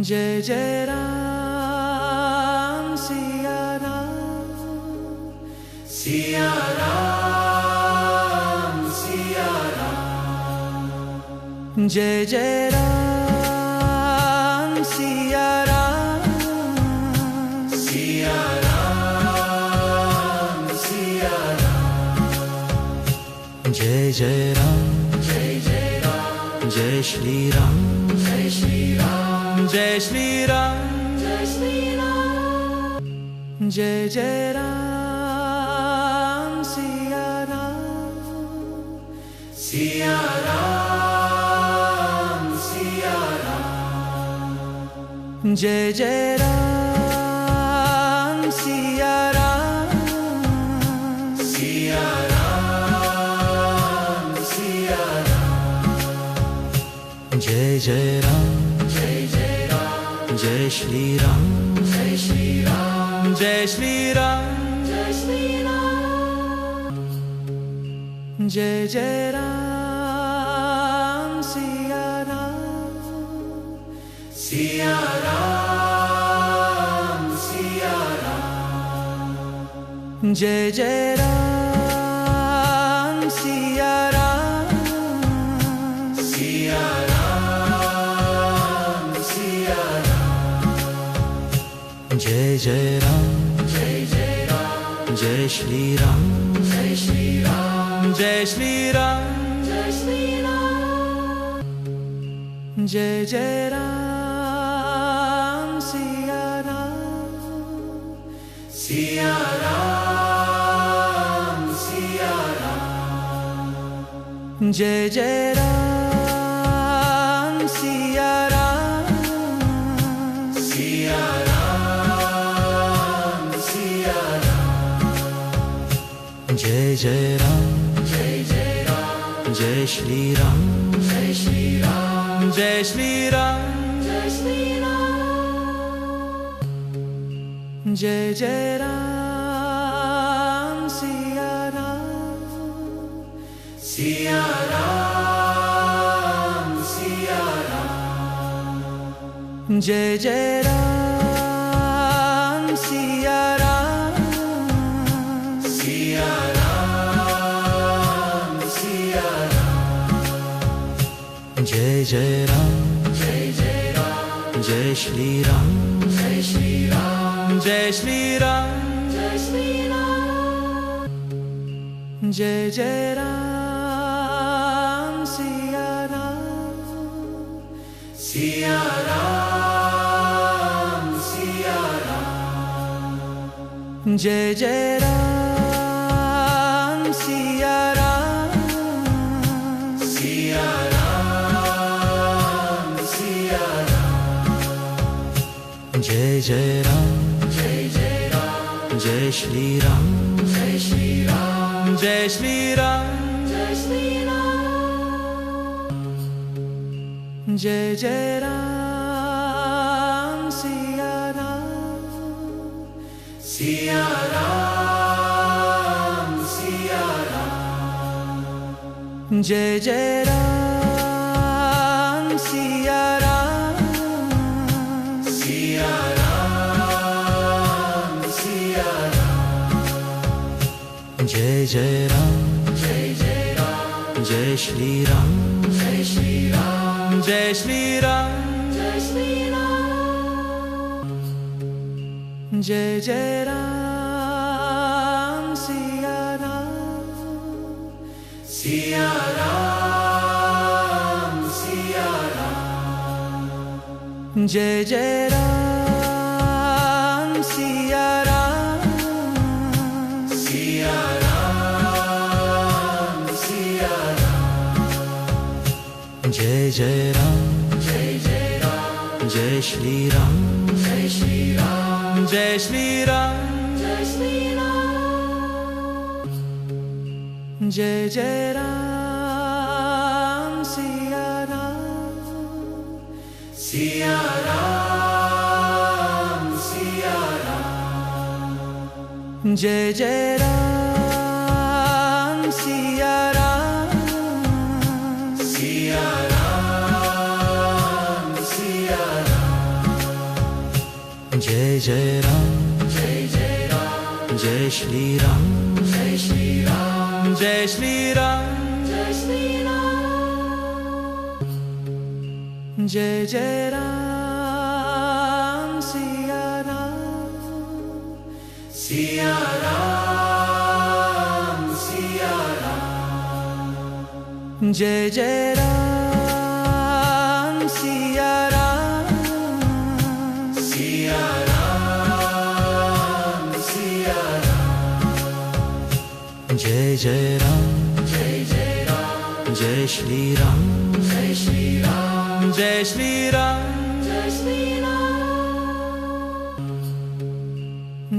Jai Jai Ram Siya Ram Siya Ram Siya Ram Jai Jai Ram Siya Ram Siya Ram Siya Ram Jai Jai Ram Jai Shri Ram Jai Shri Ram Jai Shri Ram Jai Shri Ram Jai Jai Ram Siya Ram Siya Ram Siya Ram Jai Jai Ram Siya Ram Siya Ram Siya Ram Jai Jai Ram Jai Shri Ram Jai Shri Ram Jai Shri Ram Jai Shri Ram Jai Jai Ram Siya Ram Siya Ram Siya Ram Jai Jai Ram Siya Ram Siya Jai Jai Ram Jai Shri Ram Jai Shri Ram Jai Shri Ram Jai Shri Ram Jai Jai Ram Siya Ram Siya Ram Siya Ram Jai Jai Ram Siya Ram Siya Jai Jai Ram Jai Shri Ram Jai Shri Ram Jai Shri Ram Jai Shri Ram Jai Jai Ram Siya Ram Siya Ram Siya Ram Jai Jai Ram Siya Ram Siya Jai Jai Ram Jai Shri Ram Jai Shri Ram Jai Shri Ram Jai Shri Ram Jai Jai Ram Siya Ram Siya Ram Siya Ram Jai Jai Ram Siya Ram Siya Jai Jai Ram Jai Shri Ram Jai Shri Ram Jai Shri Ram Jai Shri Ram Jai Jai Ram Siya Ram Siya Ram Siya Ram Jai Jai Ram Siya Ram Siya Ram Siya Ram Jai Jai Ram Jai Shri Ram Jai Shri Ram Jai Shri Ram Jai Shri Ram Jai Jai Ram Siya Ram Siya Ram Siya Ram Jai Jai Ram Siya Ram Siya Ram Siya Ram Jai Jai Ram Jai Shri Ram Jai Shri Ram Jai Shri Ram Jai Shri Ram Jai Jai Ram Siya Ram Siya Ram Siya Ram Jai Jai Ram Siya Ram Siya Ram Siya Ram Jai Ram Jai Jai Ram Jai Shri Ram Jai Shri Ram Jai Shri Ram Jai Shri Ram Jai Jai Ram Siya Ram Siya Ram Siya Ram Jai Jai Ram Siya Ram Siya Ram Siya Ram Jai Jai Ram Jai Jai Ram Jai Shri Ram Jai Shri Ram Jai Shri Ram Jai Shri Ram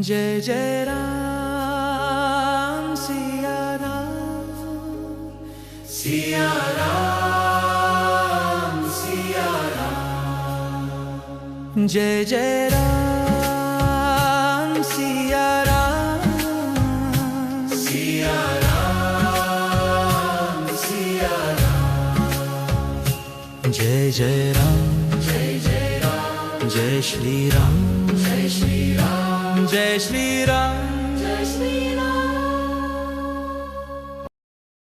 Jai Jai Ram Siya Ram Siya Ram Siya Ram Jai Jai Ram Siya Ram Siya Ram Siya Ram Jai Jai Ram Jai Jai Ram Jai Shri Ram Jai Shri Ram Jai Shri Ram Jai Shri Ram